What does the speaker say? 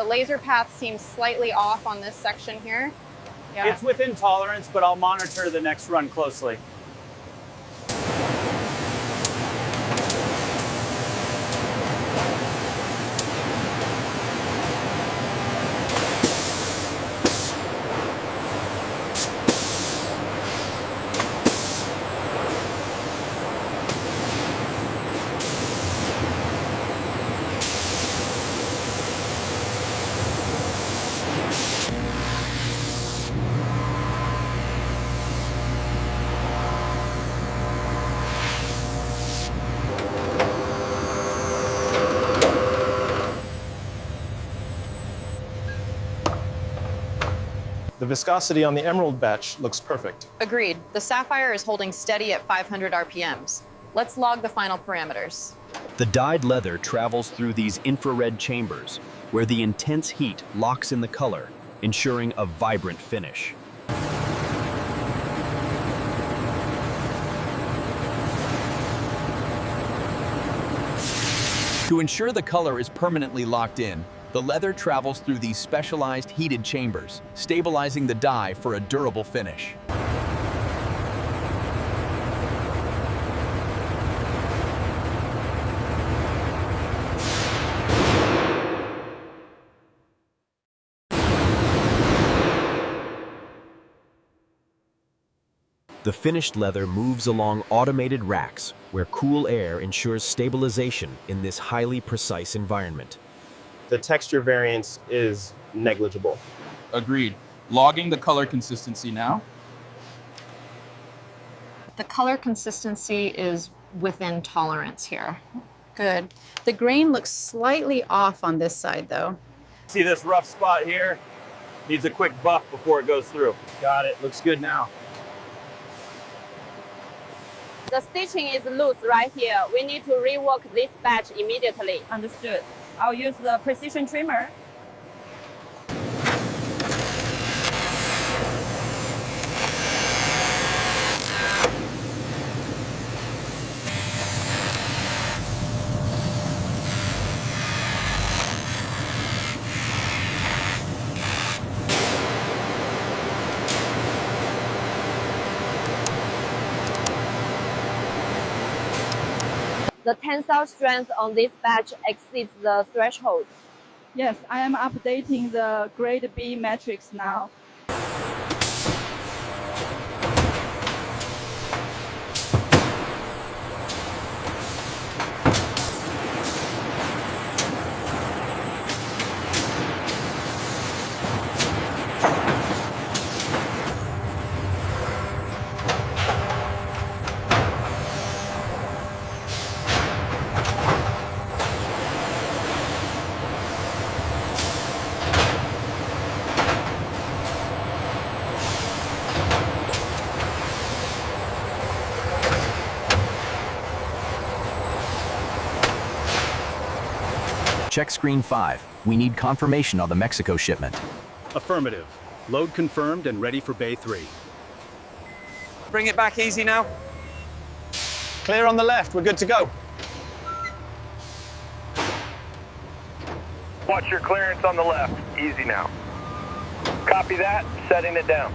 The laser path seems slightly off on this section here. Yeah. It's within tolerance, but I'll monitor the next run closely. The viscosity on the emerald batch looks perfect. Agreed. The sapphire is holding steady at 500 RPMs. Let's log the final parameters. The dyed leather travels through these infrared chambers, where the intense heat locks in the color, ensuring a vibrant finish. To ensure the color is permanently locked in, the leather travels through these specialized heated chambers, stabilizing the dye for a durable finish. The finished leather moves along automated racks, where cool air ensures stabilization in this highly precise environment. The texture variance is negligible. Agreed. Logging the color consistency now. The color consistency is within tolerance here. Good. The grain looks slightly off on this side, though. See this rough spot here? Needs a quick buff before it goes through. Got it. Looks good now. The stitching is loose right here. We need to rework this batch immediately. Understood. I'll use the precision trimmer. The tensile strength on this batch exceeds the threshold. Yes, I am updating the grade B matrix now. Check screen 5. We need confirmation on the Mexico shipment. Affirmative. Load confirmed and ready for Bay 3. Bring it back easy now. Clear on the left. We're good to go. Watch your clearance on the left. Easy now. Copy that. Setting it down.